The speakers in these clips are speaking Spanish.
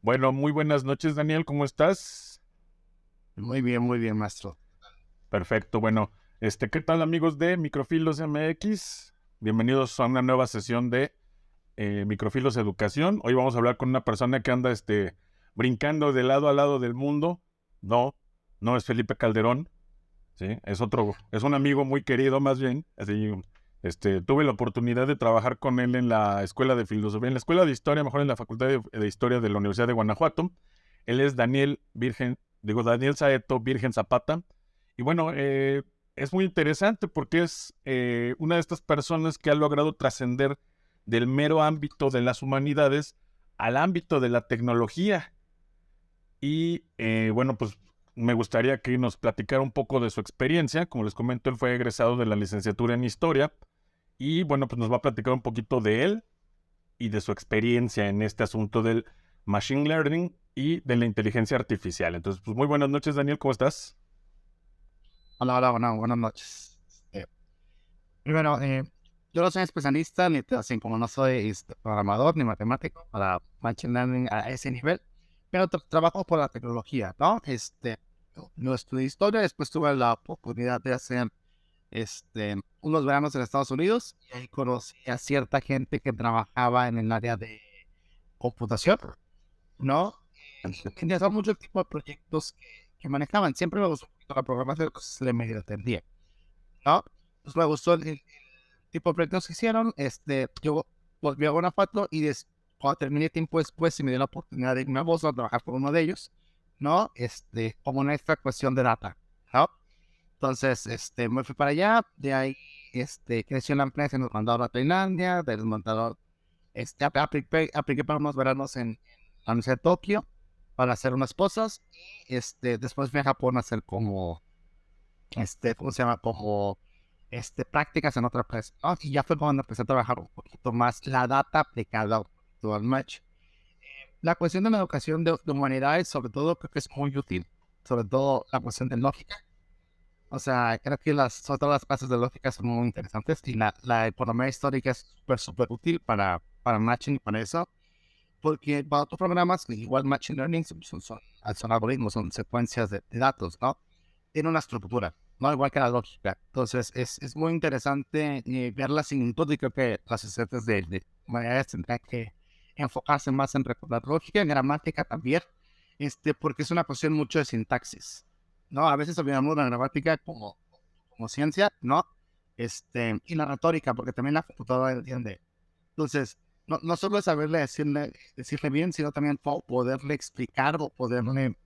Bueno, muy buenas noches, Daniel, ¿cómo estás? Muy bien, maestro. Perfecto, bueno, ¿qué tal amigos de Microfilos MX? Bienvenidos a una nueva sesión de Microfilos Educación. Hoy vamos a hablar con una persona que anda, brincando de lado a lado del mundo. No, no es Felipe Calderón, ¿sí? Es un amigo muy querido más bien. Así, tuve la oportunidad de trabajar con él en la Escuela de Filosofía, en la Escuela de Historia, mejor en la Facultad de Historia de la Universidad de Guanajuato. Él es Daniel Saeto Virgen Zapata. Y bueno, es muy interesante porque es una de estas personas que ha logrado trascender del mero ámbito de las humanidades al ámbito de la tecnología. Y bueno, pues me gustaría que nos platicara un poco de su experiencia. Como les comento, él fue egresado de la licenciatura en Historia. Y bueno, pues nos va a platicar un poquito de él y de su experiencia en este asunto del Machine Learning y de la inteligencia artificial. Entonces, pues muy buenas noches, Daniel, ¿cómo estás? Hola, buenas noches. Primero, yo no soy especialista, así como no soy programador ni matemático para Machine Learning a ese nivel, pero trabajo por la tecnología, ¿no? No estudié historia, después tuve la oportunidad de hacer unos veranos en Estados Unidos y ahí conocí a cierta gente que trabajaba en el área de computación, ¿no? Me interesaba mucho el tipo de proyectos que manejaban. Siempre me gustó un poquito la programación, pues le medio entendía, ¿no? Pues me gustó el tipo de proyectos que hicieron. Yo volví a Guanajuato y cuando terminé tiempo después, se me dio la oportunidad de irme a Boston a trabajar con uno de ellos, ¿no? Como una extra cuestión de data, ¿no? Entonces, me fui para allá, de ahí, creció la empresa y nos mandaron a Tailandia, de ahí nos mandaron, apliqué para unos veranos en la Universidad de Tokio para hacer unas cosas, y después fui a Japón a hacer como, ¿cómo se llama? Como, prácticas en otra empresa, ¿no? Y ya fue cuando empecé a trabajar un poquito más la data aplicada al match. La cuestión de la educación de humanidades, sobre todo, creo que es muy útil, sobre todo la cuestión de lógica. O sea, creo que sobre todo las clases de lógica son muy interesantes y la economía histórica es súper útil para matching y para eso, porque para otros programas, igual Machine Learning son algoritmos, son secuencias de datos, ¿no? Tiene una estructura, ¿no? Igual que la lógica. Entonces, es muy interesante ver la similitud y creo que las estudiantes de humanidades tendrán que enfocarse más en recordar lógica, en gramática también, porque es una cuestión mucho de sintaxis, ¿no? A veces olvidamos la gramática como ciencia, ¿no? Y la retórica, porque también la computadora entiende. Entonces, no solo es saberle decirle bien, sino también poderle explicar o poderle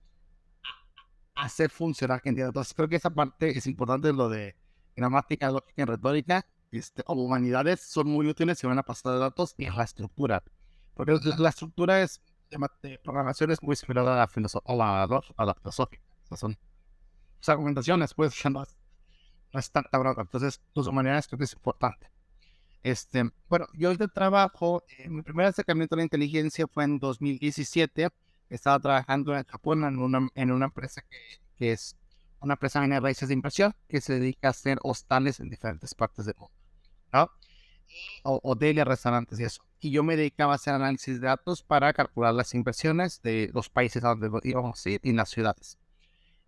hacer funcionar que entienda. Entonces, creo que esa parte es importante, lo de gramática, lógica y retórica, o humanidades, son muy útiles si van a pasar de datos y la estructura. Porque la estructura de programación es muy similar a la filosófica. O sea, son argumentaciones, pues, ya no es tanta bronca. Entonces, las humanidades creo que es importante. Bueno, yo de trabajo, mi primer acercamiento a la inteligencia fue en 2017. Estaba trabajando en Japón en una empresa que es una empresa de raíces de inversión que se dedica a hacer hostales en diferentes partes del mundo, ¿no? Hoteles, restaurantes y eso. Y yo me dedicaba a hacer análisis de datos para calcular las inversiones de los países a donde íbamos a ir y las ciudades.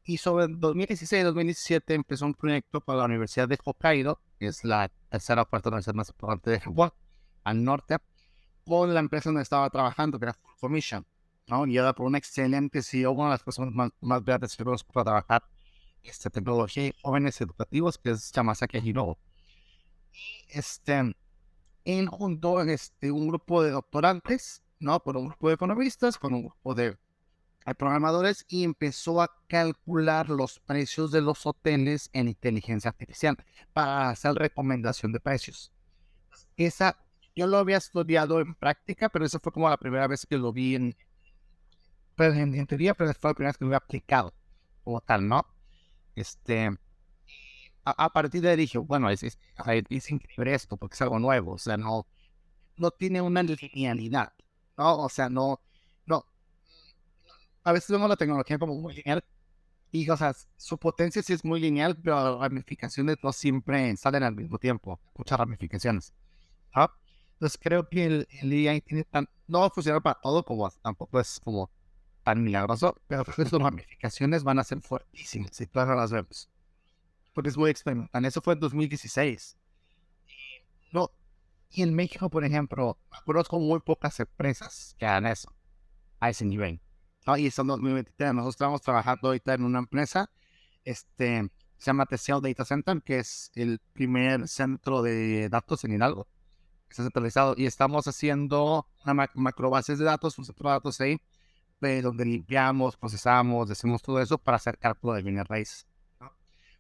Y sobre el 2016-2017 empezó un proyecto para la Universidad de Hokkaido, que es la tercera o cuarta universidad más importante de Japón, al norte, con la empresa donde estaba trabajando, que era Full Commission, ¿no? Guiada por un excelente CEO, una de las personas más grandes que conozco para trabajar tecnología y jóvenes educativos, que es Yamasaki Hirobo. Este, Él juntó un grupo de doctorantes, ¿no? Con un grupo de economistas, con un grupo de programadores y empezó a calcular los precios de los hoteles en inteligencia artificial para hacer recomendación de precios. Esa, yo lo había estudiado en práctica, pero esa fue como la primera vez que lo vi pues, en teoría, pero fue la primera vez que lo había aplicado como tal, ¿no? Este, a partir de ahí dije, bueno, es increíble esto porque es algo nuevo, o sea, no tiene una linealidad, ¿no? O sea, no, a veces vemos la tecnología como muy lineal. Y, o sea, su potencia sí es muy lineal, pero las ramificaciones no siempre salen al mismo tiempo. Muchas ramificaciones. ¿Ah? Entonces creo que el AI tiene no va a funcionar para todo, como tampoco es como tan milagroso, pero creo que sus ramificaciones van a ser fuertísimas y todas las vemos. Porque es muy experimental. Eso fue en 2016. No, y en México, por ejemplo, conozco muy pocas empresas que hagan eso, a ese nivel. ¿No? Y eso en 2023. Nosotros estamos trabajando ahorita en una empresa, se llama Teseo Data Center, que es el primer centro de datos en Hidalgo, que está centralizado. Y estamos haciendo una macro bases de datos, un centro de datos ahí, donde limpiamos, procesamos, decimos todo eso para hacer cálculo de bienes raíces, ¿no?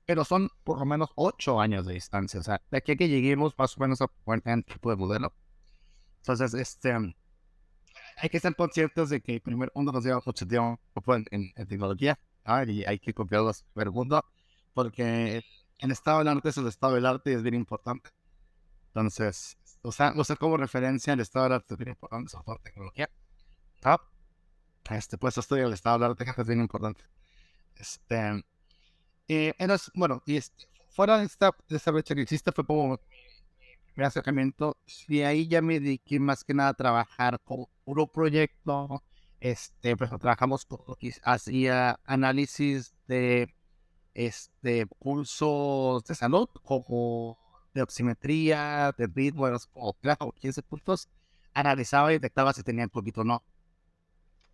Pero son por lo menos 8 años de distancia. O sea, de aquí a que lleguemos más o menos a poder tener tipo de modelo. Entonces, hay que estar conscientes de que el primer mundo nos lleva mucho tiempo en tecnología, ¿no? Y hay que copiar los primer mundo, porque el estado del arte es el estado del arte y es bien importante. Entonces, usar como referencia el estado del arte es bien importante, sobre todo tecnología, ¿no? Pues estudio el estado del arte es bien importante. Entonces, bueno, fuera de esta brecha que existe, fue como mi acercamiento. Y ahí ya me dediqué más que nada a trabajar con puro proyecto. Pues trabajamos con lo que hacía análisis pulsos de salud, como de oximetría, de ritmo, como 15 puntos. Analizaba y detectaba si tenía COVID o no,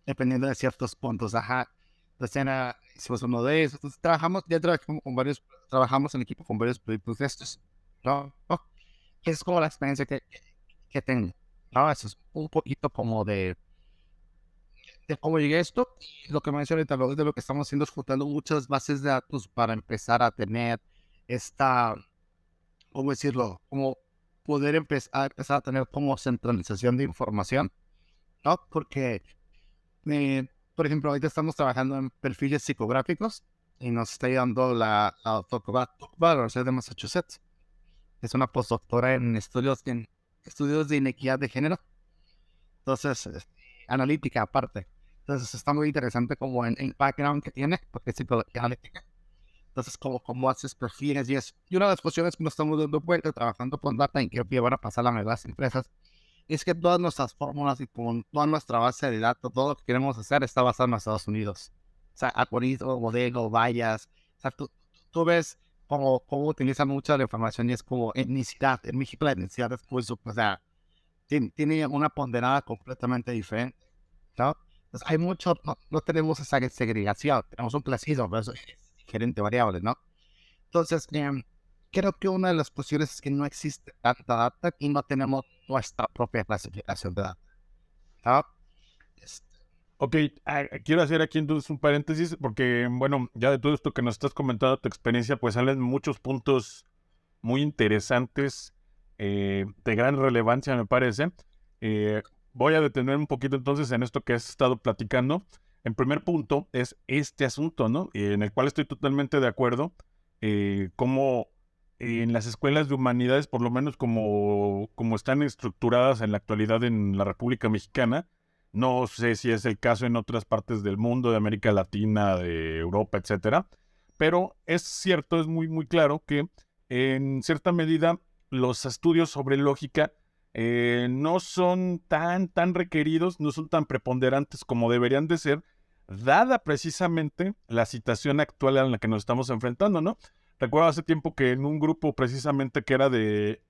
dependiendo de ciertos puntos. Ajá. Entonces hicimos uno de esos. Entonces trabajamos en equipo con varios proyectos de estos, ¿no? Es como la experiencia que tengo, ¿no? Eso es un poquito como de cómo llegué a esto. Y lo que mencioné ahorita, de lo que estamos haciendo es juntando muchas bases de datos para empezar a tener esta, ¿cómo decirlo? Como poder empezar a tener como centralización de información, ¿no? Porque, por ejemplo, ahorita estamos trabajando en perfiles psicográficos y nos está ayudando la doctora de la Universidad de Massachusetts. Es una postdoctora en estudios de inequidad de género. Entonces, analítica aparte. Entonces, está muy interesante como en el background que tiene, porque es psicología analítica. Entonces, como haces perfiles y eso. Y una de las cuestiones que nos estamos dando cuenta trabajando con data y que van a pasar a las empresas, es que todas nuestras fórmulas y con toda nuestra base de datos, todo lo que queremos hacer está basado en Estados Unidos. O sea, algoritmo, modelo, vallas. O sea, tú ves cómo utilizan mucho la información y es como etnicidad. En México la etnicidad es muy, o sea, tiene una ponderada completamente diferente, ¿no? Entonces, hay mucho, no tenemos esa segregación, tenemos un clasismo, pero eso es diferente variable, ¿no? Entonces, creo que una de las posiciones es que no existe tanta data y no tenemos nuestra propia clasificación de data, ¿no? Este, Ok, quiero hacer aquí entonces un paréntesis porque, bueno, ya de todo esto que nos estás comentando, tu experiencia, pues salen muchos puntos muy interesantes, de gran relevancia, me parece. Voy a detener un poquito entonces en esto que has estado platicando. En primer punto es este asunto, ¿no? En el cual estoy totalmente de acuerdo, cómo en las escuelas de humanidades, por lo menos como están estructuradas en la actualidad en la República Mexicana, no sé si es el caso en otras partes del mundo, de América Latina, de Europa, etcétera, pero es cierto, es muy, muy claro que en cierta medida los estudios sobre lógica no son tan requeridos, no son tan preponderantes como deberían de ser, dada precisamente la situación actual a la que nos estamos enfrentando, ¿no? Recuerdo hace tiempo que en un grupo precisamente que era de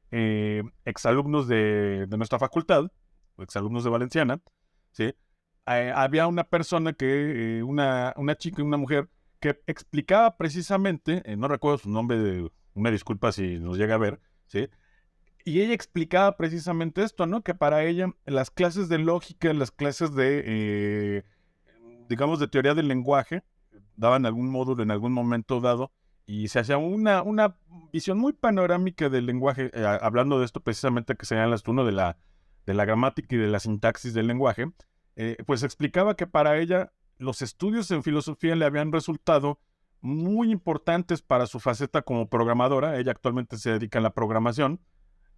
exalumnos de nuestra facultad, exalumnos de Valenciana, ¿sí? Había una persona una chica y una mujer que explicaba precisamente, no recuerdo su nombre, una disculpa si nos llega a ver, ¿sí? Y ella explicaba precisamente esto, ¿no? Que para ella las clases de lógica, las clases digamos, de teoría del lenguaje, daban algún módulo en algún momento dado y se hacía una visión muy panorámica del lenguaje, hablando de esto precisamente que señalas tú, ¿no? De la gramática y de la sintaxis del lenguaje, pues explicaba que para ella los estudios en filosofía le habían resultado muy importantes para su faceta como programadora. Ella actualmente se dedica a la programación.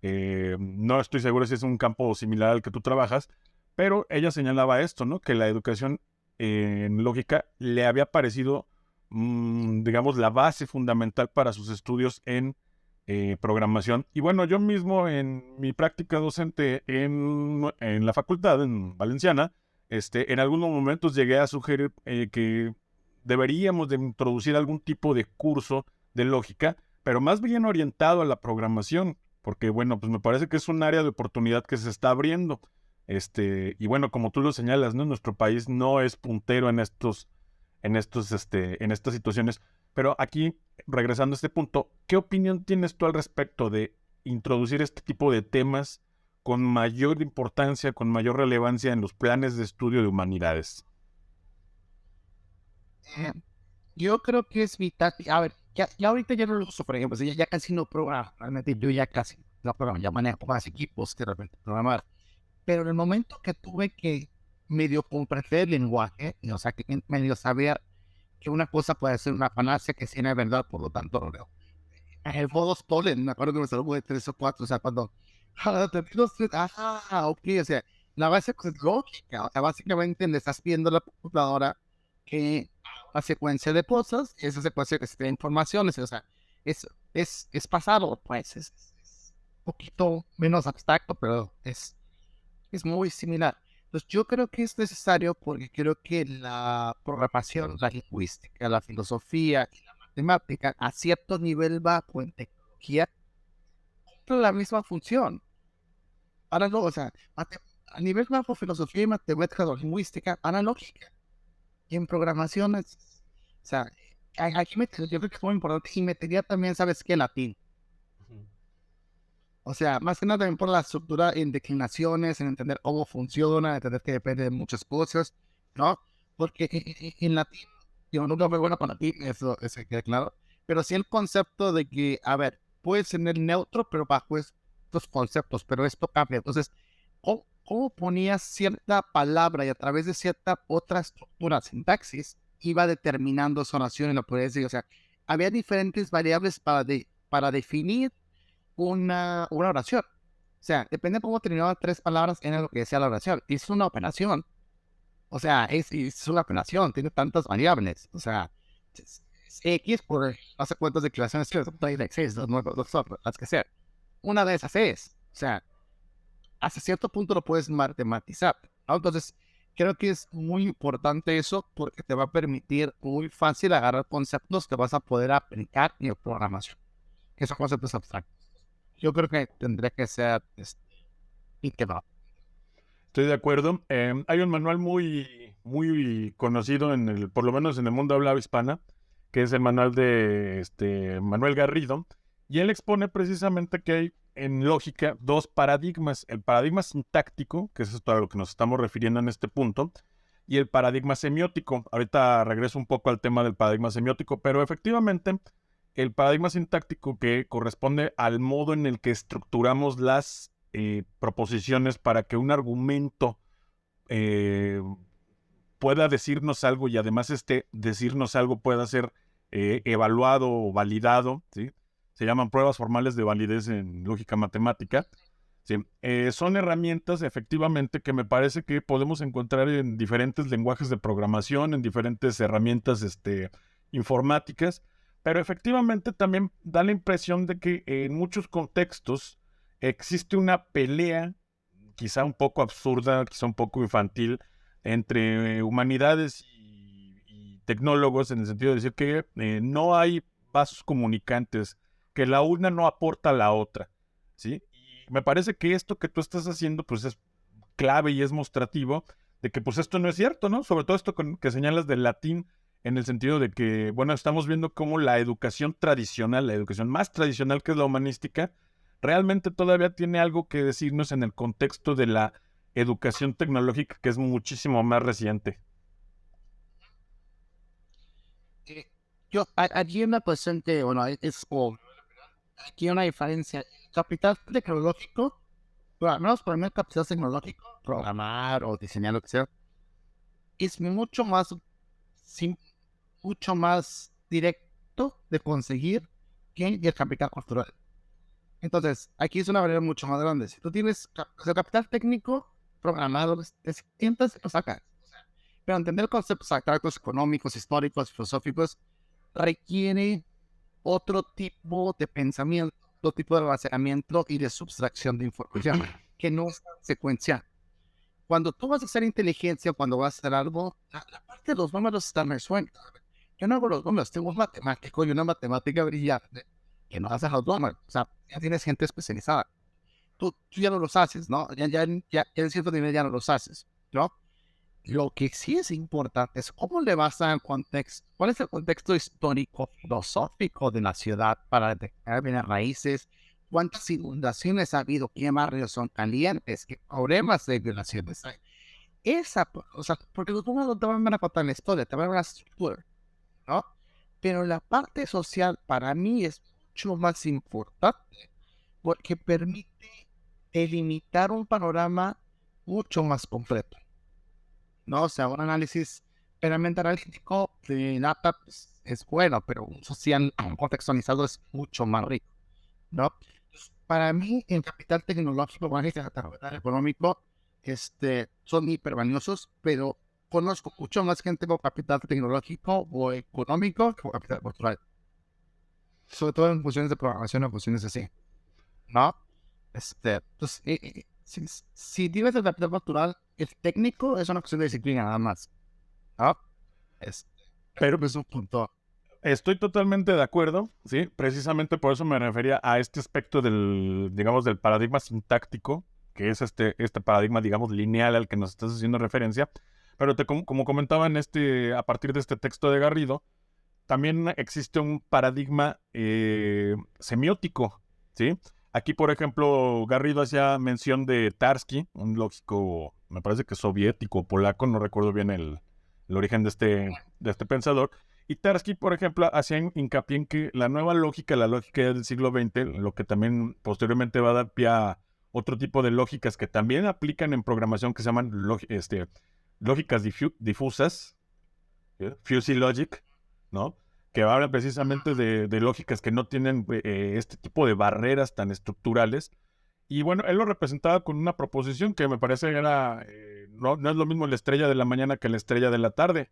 No estoy seguro si es un campo similar al que tú trabajas, pero ella señalaba esto, ¿no? Que la educación en lógica le había parecido, digamos, la base fundamental para sus estudios en programación. Y bueno, yo mismo en mi práctica docente en la facultad, en Valenciana, en algunos momentos llegué a sugerir que deberíamos de introducir algún tipo de curso de lógica, pero más bien orientado a la programación, porque bueno, pues me parece que es un área de oportunidad que se está abriendo. Y bueno, como tú lo señalas, ¿no? Nuestro país no es puntero en estas situaciones. Pero aquí, regresando a este punto, ¿qué opinión tienes tú al respecto de introducir este tipo de temas con mayor importancia, con mayor relevancia en los planes de estudio de humanidades? Eh, yo creo que es vital. A ver, ya ahorita ya no lo uso, por ejemplo, ya casi no programo. Realmente yo ya casi no programo, ya manejo más equipos que de repente programar. Pero en el momento que tuve que medio comprender el lenguaje, o sea, que medio saber que una cosa puede ser una falacia que sí no es verdad, por lo tanto lo leo. El modo Stolen, me acuerdo que me salió de 3 o 4, o sea, cuando, ok, o sea, la base pues, es lógica, o sea, básicamente le estás pidiendo a la computadora que una secuencia de cosas, esa secuencia que se tiene informaciones, o sea, es pasado, pues, es un poquito menos abstracto, pero es muy similar. Entonces, yo creo que es necesario porque creo que la programación, la lingüística, la filosofía y la matemática a cierto nivel bajo en tecnología cumplen la misma función. Ahora no, o sea, a nivel bajo filosofía y matemática o lingüística, analógica. Y en programación, o sea, aquí yo creo que es muy importante y metería también, ¿sabes qué? Latín. O sea, más que nada también por la estructura en declinaciones, en entender cómo funciona, en entender que depende de muchas cosas, ¿no? Porque en latín, yo nunca fui bueno con latín, eso queda claro, pero sí el concepto de que, a ver, puedes tener neutro, pero bajo estos conceptos, pero esto cambia. Entonces, ¿cómo ponías cierta palabra y a través de cierta otra estructura, sintaxis, iba determinando esa oración y lo podías decir? O sea, había diferentes variables para definir una oración. O sea, depende de cómo terminaba 3 palabras en lo que decía la oración. Y es una operación. O sea, es una operación, tiene tantas variables. O sea, es X por hace cuentas declaraciones que son 36, las que sea. Una de esas es. O sea, hasta cierto punto lo puedes matematizar, ¿no? Entonces, creo que es muy importante eso porque te va a permitir muy fácil agarrar conceptos que vas a poder aplicar en programación. Que son conceptos abstractos. Yo creo que tendría que ser y que va. Estoy de acuerdo. Hay un manual muy conocido por lo menos en el mundo de habla hispana, que es el manual de Manuel Garrido, y él expone precisamente que hay en lógica dos paradigmas: el paradigma sintáctico, que es esto a lo que nos estamos refiriendo en este punto, y el paradigma semiótico. Ahorita regreso un poco al tema del paradigma semiótico, pero efectivamente el paradigma sintáctico, que corresponde al modo en el que estructuramos las proposiciones para que un argumento eh, pueda decirnos algo, y además decirnos algo pueda ser evaluado o validado, ¿sí? Se llaman pruebas formales de validez en lógica matemática. ¿Sí? Son herramientas efectivamente que me parece que podemos encontrar en diferentes lenguajes de programación, en diferentes herramientas informáticas, pero efectivamente también da la impresión de que en muchos contextos existe una pelea, quizá un poco absurda, quizá un poco infantil, entre humanidades y tecnólogos, en el sentido de decir que no hay vasos comunicantes, que la una no aporta a la otra, ¿sí? Y me parece que esto que tú estás haciendo, pues es clave y es mostrativo de que pues esto no es cierto, ¿no? Sobre todo esto que señalas del latín, en el sentido de que, bueno, estamos viendo cómo la educación tradicional, la educación más tradicional, que es la humanística, realmente todavía tiene algo que decirnos en el contexto de la educación tecnológica, que es muchísimo más reciente. Eh, aquí una cuestión que, bueno, aquí una diferencia. El capital tecnológico, bueno, al menos para mí el capital tecnológico, programar o diseñar lo que sea, es sim- mucho más directo de conseguir que el capital cultural. Entonces, aquí es una variedad mucho más grande. Si tú tienes el capital técnico, programado, te sientas y lo sacas. Pero entender conceptos abstractos, económicos, históricos, filosóficos, requiere otro tipo de pensamiento. cierto tipo de almacenamiento y de subtracción de información, que no es secuencial. Cuando tú vas a hacer inteligencia, cuando vas a hacer algo, la parte de los números está resuelta. Yo no hago los números, tengo un matemático y una matemática brillante que no hace los números. O sea, ya tienes gente especializada. Tú ya no los haces, ¿no? Ya en cierto nivel ya no los haces, ¿no? Lo que sí es importante es cómo le vas a dar contexto, cuál es el contexto histórico, filosófico de la ciudad para detectar bien las raíces, cuántas inundaciones ha habido, qué barrios son calientes, qué problemas de violaciones hay. O sea, porque los números no te van a contar la historia, te van a dar la estructura, ¿no? Pero la parte social para mí es mucho más importante porque permite delimitar un panorama mucho más completo, ¿no? O sea, un análisis meramente analítico de data pues, es bueno, pero un social contextualizado es mucho más rico, ¿no? Para mí, el capital tecnológico, y el capital económico, son hipervaliosos, pero conozco mucho más gente con capital tecnológico o económico que con capital cultural. Sobre todo en funciones de programación o funciones así, ¿no? Pues, si tienes el capital cultural, el técnico es una cuestión de disciplina nada más, ¿no? Este, Pero es un punto. estoy totalmente de acuerdo, ¿sí? Precisamente por eso me refería a este aspecto del, digamos, del paradigma sintáctico, que es este paradigma, digamos, lineal al que nos estás haciendo referencia. Pero como comentaba a partir de este texto de Garrido, también existe un paradigma semiótico, ¿sí? Aquí, por ejemplo, Garrido hacía mención de Tarski, un lógico, me parece que soviético, polaco, no recuerdo bien el origen de este pensador. Y Tarski, por ejemplo, hacía hincapié en que la nueva lógica, la lógica del siglo XX, lo que también posteriormente va a dar pie a otro tipo de lógicas que también aplican en programación que se llaman lógicas difusas, fuzzy logic, ¿no? Que habla precisamente de lógicas que no tienen este tipo de barreras tan estructurales. Y bueno, él lo representaba con una proposición que me parece era, no es lo mismo la estrella de la mañana que la estrella de la tarde,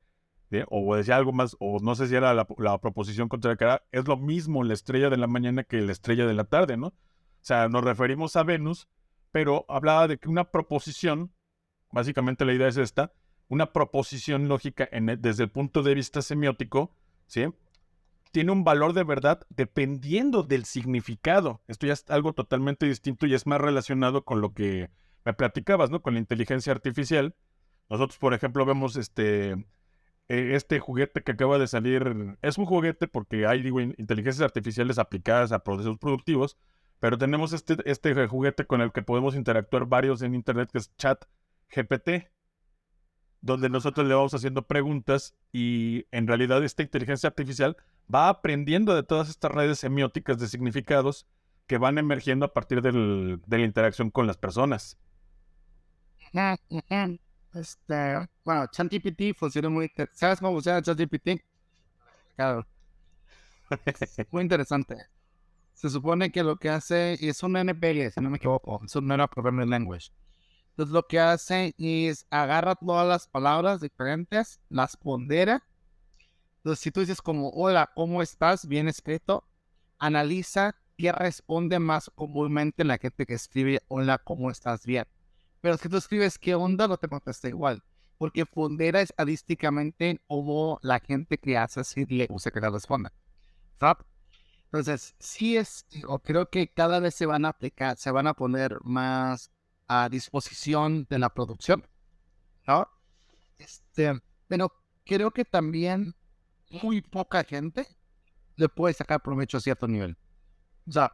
¿sí? O decía algo más, o no sé si era la proposición contraria, que era, es lo mismo la estrella de la mañana que la estrella de la tarde, ¿no? O sea, nos referimos a Venus, pero hablaba de que una proposición, básicamente la idea es esta, una proposición lógica desde el punto de vista semiótico, ¿sí? Tiene un valor de verdad dependiendo del significado. Esto ya es algo totalmente distinto y es más relacionado con lo que me platicabas, ¿no? Con la inteligencia artificial. Nosotros, por ejemplo, vemos este juguete que acaba de salir. Es un juguete porque hay, digo, inteligencias artificiales aplicadas a procesos productivos, pero tenemos este juguete con el que podemos interactuar varios en Internet, que es ChatGPT, donde nosotros le vamos haciendo preguntas y en realidad esta inteligencia artificial va aprendiendo de todas estas redes semióticas de significados que van emergiendo a partir de la interacción con las personas. Bueno, ChatGPT funciona muy interesante. ¿Sabes cómo funciona ChatGPT? Claro, muy interesante. Se supone que lo que hace es un NPL, si no me equivoco, es un Neural Programming Language. Entonces lo que hace es agarra todas las palabras diferentes, las pondera. Entonces si tú dices como, hola, ¿cómo estás? Bien escrito, analiza qué responde más comúnmente la gente que escribe, hola, ¿cómo estás? Bien. Pero si tú escribes qué onda, no te contesta igual. Porque pondera estadísticamente como la gente que hace así le gusta que le responda. ¿Sabes? Entonces, sí o creo que cada vez se van a aplicar, se van a poner más a disposición de la producción, ¿no? Pero creo que también muy poca gente le puede sacar provecho a cierto nivel. O sea,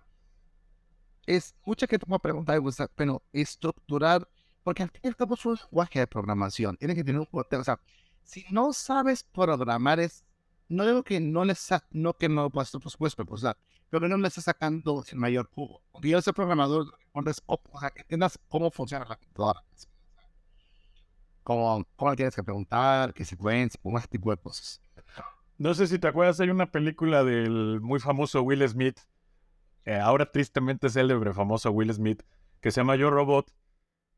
es mucha gente me va a preguntar, pero estructurar, porque al fin y al cabo es un lenguaje de programación, tiene que tener un contexto. O sea, si no sabes programar, no digo que no no que no puedas, por supuesto, pues, o sea, pero que no le estás sacando el mayor jugo. Porque yo soy programador, o sea, que entiendas cómo funciona la computadora, cómo le tienes que preguntar, qué secuencia, como ese tipo de cosas. No sé si te acuerdas, hay una película del muy famoso Will Smith, ahora tristemente célebre famoso Will Smith, que se llama Yo Robot,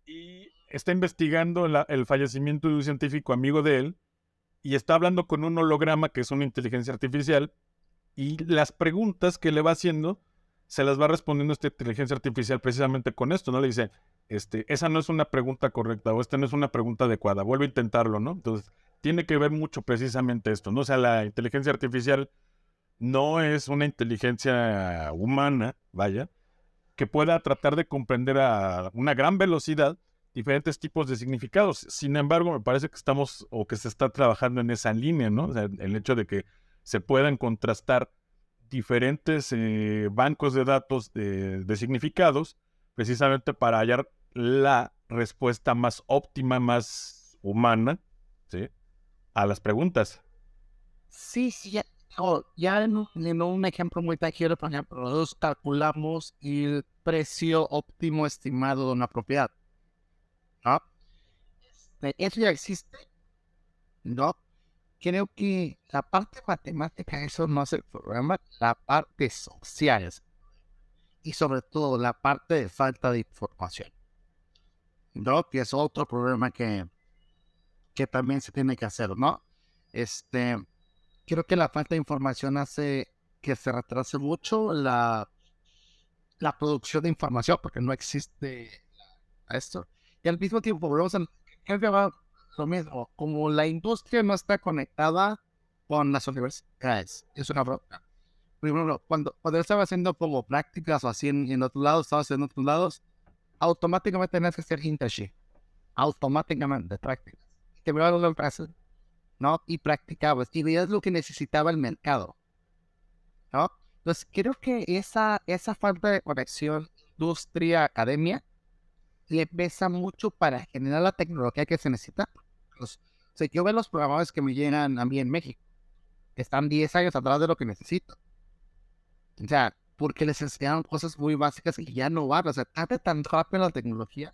y está investigando el fallecimiento de un científico amigo de él, y está hablando con un holograma que es una inteligencia artificial, y las preguntas que le va haciendo se las va respondiendo esta inteligencia artificial precisamente con esto, ¿no? Le dice, esa no es una pregunta correcta o esta no es una pregunta adecuada, vuelve a intentarlo, ¿no? Entonces, tiene que ver mucho precisamente esto, ¿no? O sea, la inteligencia artificial no es una inteligencia humana, vaya, que pueda tratar de comprender a una gran velocidad diferentes tipos de significados. Sin embargo, me parece que estamos o que se está trabajando en esa línea, ¿no? O sea, el hecho de que se puedan contrastar diferentes bancos de datos de significados, precisamente para hallar la respuesta más óptima, más humana, ¿sí? A las preguntas. Sí, sí, ya, ya en un ejemplo muy tangible, por ejemplo, nosotros calculamos el precio óptimo estimado de una propiedad, ¿no? Eso ya existe, ¿no? Creo que la parte matemática, eso no es el problema, la parte social y sobre todo la parte de falta de información, ¿no? Que es otro problema que también se tiene que hacer, ¿no? Este, Creo que la falta de información hace que se retrase mucho la producción de información porque no existe esto. Y al mismo tiempo, volvemos a creo que va lo mismo, como la industria no está conectada con las universidades, es una broma. Primero, cuando yo estaba haciendo como prácticas o así en otros lados, estaba haciendo en otros lados, automáticamente tenías que hacer internship, automáticamente prácticas. Te voy a dar una empresa, ¿no? Y practicabas, y veías lo que necesitaba el mercado, ¿no? Entonces, creo que esa falta de conexión industria-academia le pesa mucho para generar la tecnología que se necesita. O sea, yo veo los programadores que me llegan a mí en México, que están 10 años atrás de lo que necesito. O sea, porque les enseñaron cosas muy básicas y ya no van. O sea, cambia tan rápido la tecnología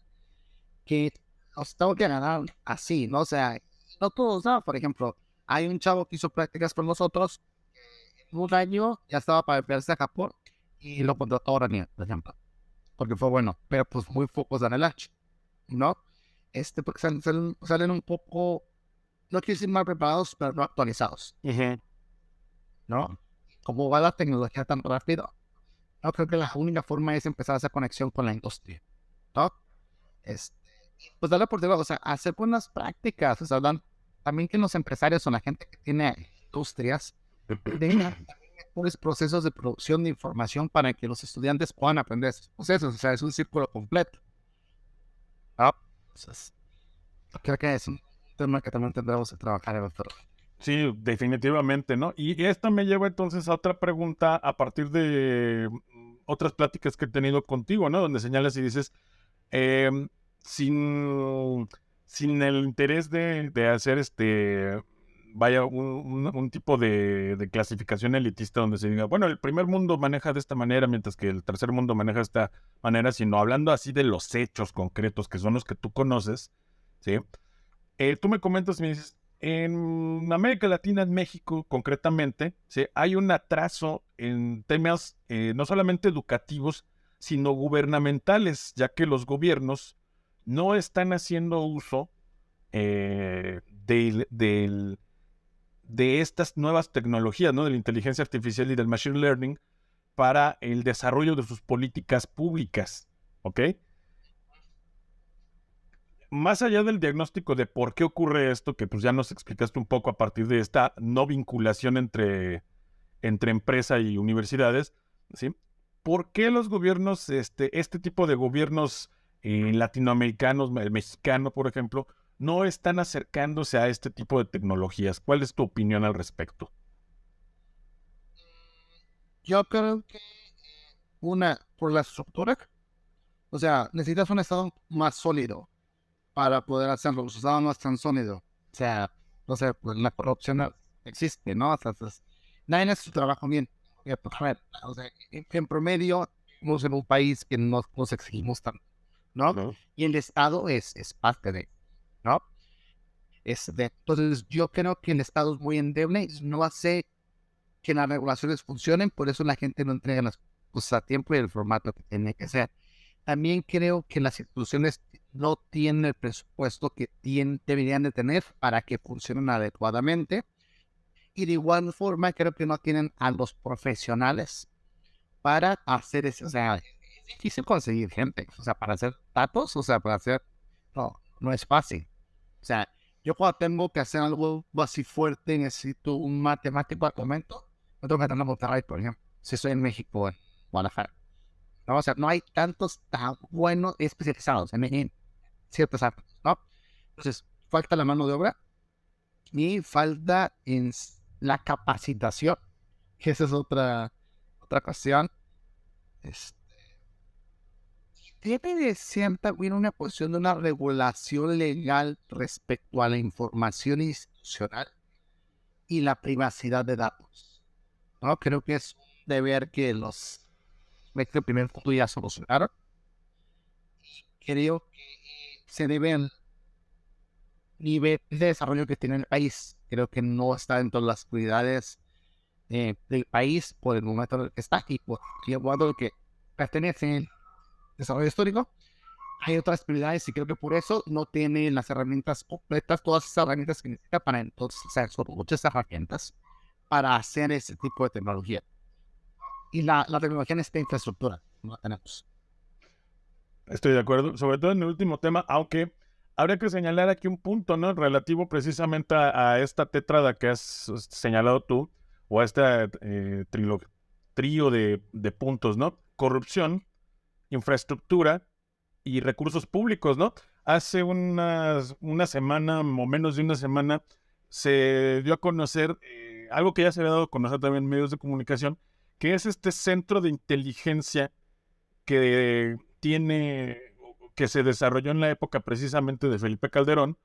que os tengo que ganar así, ¿no? O sea, no todos, ¿no? Por ejemplo, hay un chavo que hizo prácticas con nosotros, en un año ya estaba para enviarse a Japón y lo contrató ahora, por ejemplo, porque fue bueno, pero pues muy pocos dan el ancho, ¿no? Porque salen un poco, no quiero decir mal preparados, pero no actualizados, ¿no? Como va la tecnología tan rápido, no creo que la única forma es empezar esa conexión con la industria, ¿no? Este, pues darle por debajo, o sea, hacer buenas prácticas, o sea, también que los empresarios o la gente que tiene industrias tengan mejores procesos de producción de información para que los estudiantes puedan aprender esos procesos, o sea, es un círculo completo. ¿No? Entonces, creo que es un tema que también tendremos que trabajar en otro. Sí, definitivamente, ¿no? Y esto me lleva entonces a otra pregunta a partir de otras pláticas que he tenido contigo, ¿no? Donde señalas y dices, em, sin, sin el interés de hacer vaya, un tipo de clasificación elitista donde se diga, bueno, el primer mundo maneja de esta manera, mientras que el tercer mundo maneja de esta manera, sino hablando así de los hechos concretos que son los que tú conoces, ¿sí? Tú me comentas y me dices, en América Latina, en México concretamente, ¿sí? Hay un atraso en temas no solamente educativos, sino gubernamentales, ya que los gobiernos no están haciendo uso de estas nuevas tecnologías, ¿no? De la inteligencia artificial y del machine learning para el desarrollo de sus políticas públicas, ¿ok? Más allá del diagnóstico de por qué ocurre esto, que pues ya nos explicaste un poco a partir de esta no vinculación entre empresa y universidades, ¿sí? ¿Por qué los gobiernos, este tipo de gobiernos latinoamericanos, el mexicano, por ejemplo, no están acercándose a este tipo de tecnologías? ¿Cuál es tu opinión al respecto? Yo creo que por la estructura, o sea, necesitas un estado más sólido para poder hacerlo. Los estados no es tan sólido. O sea, no sé, pues la corrupción existe, ¿no? O sea, pues, nadie hace su trabajo bien. Pues, a ver, o sea, en promedio, vivimos en un país que no nos exigimos tanto, ¿no? ¿No? Y el Estado es parte de, ¿no? Entonces, yo creo que el Estado es muy endeble y no hace que las regulaciones funcionen, por eso la gente no entrega las cosas a tiempo y el formato que tiene que ser. También creo que las instituciones no tienen el presupuesto que deberían de tener para que funcionen adecuadamente. Y de igual forma creo que no tienen a los profesionales para hacer eso. O sea, es difícil conseguir gente, o sea, para hacer datos, o sea, para hacer, no es fácil. O sea, yo cuando tengo que hacer algo así fuerte, necesito un matemático al momento, no tengo que tener Monterrey, por ejemplo, si estoy en México, en Guadalajara. ¿No? O sea, no hay tantos tan buenos especializados en ciertas áreas, ¿no? Entonces, falta la mano de obra y falta en la capacitación, que esa es otra cuestión. Debe de ser también una cuestión de una regulación legal respecto a la información institucional y la privacidad de datos, ¿no? Creo que es un deber que los de primer punto ya solucionaron. Creo que se debe al nivel de desarrollo que tiene el país. Creo que no está dentro de las prioridades del país por el momento en el que está y por el momento en el que pertenece el desarrollo histórico. Hay otras prioridades y creo que por eso no tiene las herramientas completas, todas esas herramientas que necesita para entonces, o sea, son muchas herramientas para hacer ese tipo de tecnología. Y la tecnología en esta infraestructura no la tenemos. Estoy de acuerdo, sobre todo en el último tema, aunque habría que señalar aquí un punto, ¿no? Relativo precisamente a esta tétrada que has señalado tú, o a este trío de puntos, ¿no? Corrupción, infraestructura y recursos públicos, ¿no? Hace una semana, o menos de una semana, se dio a conocer algo que ya se había dado a conocer también en medios de comunicación, que es este centro de inteligencia que que se desarrolló en la época precisamente de Felipe Calderón,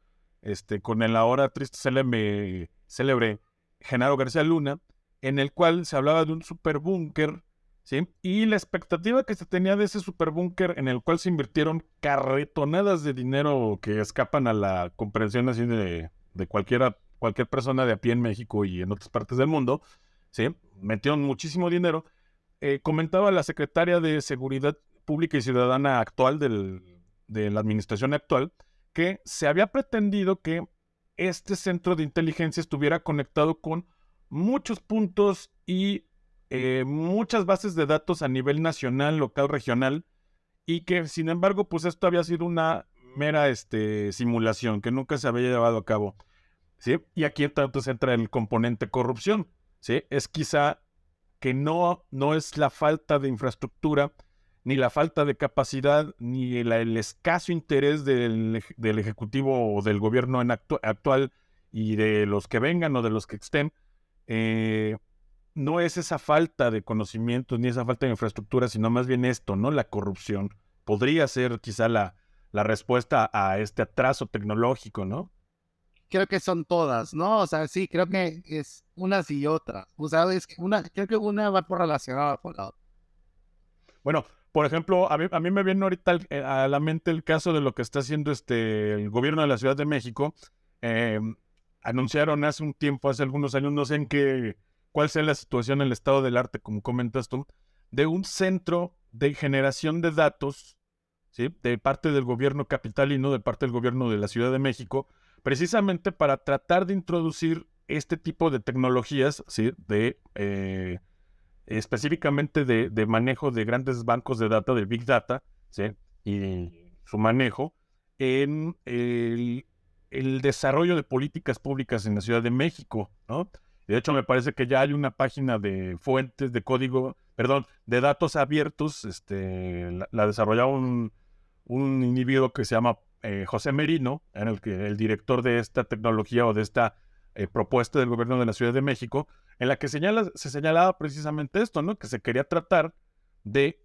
con el ahora triste célebre Genaro García Luna, en el cual se hablaba de un superbúnker, ¿sí? Y la expectativa que se tenía de ese superbúnker, en el cual se invirtieron carretonadas de dinero que escapan a la comprensión así de cualquier persona de a pie en México y en otras partes del mundo, ¿sí? Metieron muchísimo dinero. Comentaba la secretaria de Seguridad Pública y Ciudadana actual de la administración actual, que se había pretendido que este centro de inteligencia estuviera conectado con muchos puntos y muchas bases de datos a nivel nacional, local, regional, y que sin embargo, pues esto había sido una mera simulación que nunca se había llevado a cabo, ¿sí? Y aquí entonces entra el componente corrupción, ¿sí? Es quizá que no es la falta de infraestructura, ni la falta de capacidad, ni el escaso interés del Ejecutivo o del gobierno actual y de los que vengan o de los que estén, no es esa falta de conocimientos ni esa falta de infraestructura, sino más bien esto, ¿no? La corrupción. Podría ser quizá la respuesta a este atraso tecnológico, ¿no? Creo que son todas, ¿no? O sea, sí, creo que es unas y otras. O sea, es que creo que una va por relacionada con la otra. Bueno, por ejemplo, a mí me viene ahorita a la mente el caso de lo que está haciendo el gobierno de la Ciudad de México. Eh, Anunciaron hace un tiempo, hace algunos años, no sé cuál sea la situación en el estado del arte, como comentas tú, de un centro de generación de datos, ¿sí? De parte del gobierno capitalino, de parte del gobierno de la Ciudad de México, precisamente para tratar de introducir este tipo de tecnologías, ¿sí? Específicamente de manejo de grandes bancos de data, de Big Data, ¿sí? Y su manejo en el desarrollo de políticas públicas en la Ciudad de México, ¿no? De hecho, me parece que ya hay una página de fuentes de código, perdón, de datos abiertos, la desarrollaba un individuo que se llama José Merino, en el director de esta tecnología o de esta propuesta del gobierno de la Ciudad de México, en la que se señalaba precisamente esto, ¿no? Que se quería tratar de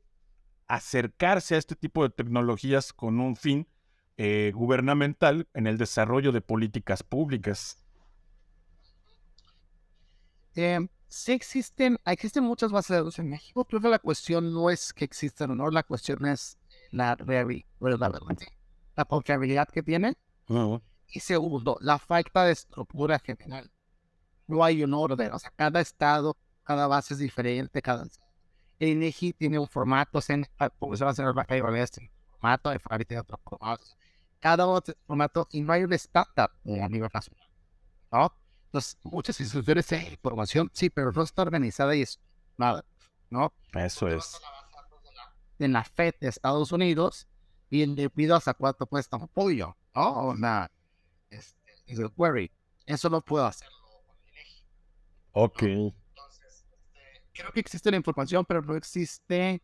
acercarse a este tipo de tecnologías con un fin gubernamental en el desarrollo de políticas públicas. Sí existen muchas bases de datos en México. Creo que la cuestión no es que existan o no, la cuestión es la la confiabilidad que tienen. Uh-huh. Y segundo, la falta de estructura general. No hay un orden, o sea, cada estado, cada base es diferente, el INEGI tiene un formato, como se va a hacer el Baca y este formato, el FARI tiene otro formato, cada otro formato, y no hay un estándar a nivel nacional, ¿no? Entonces, muchas instituciones de información, sí, pero no está organizada y es nada, ¿no? Eso es. En la FED de Estados Unidos y debido hasta cuánto cuesta un pollo, ¿no? Es el query. Eso no puedo hacer. Ok. Creo que existe la información, pero no existe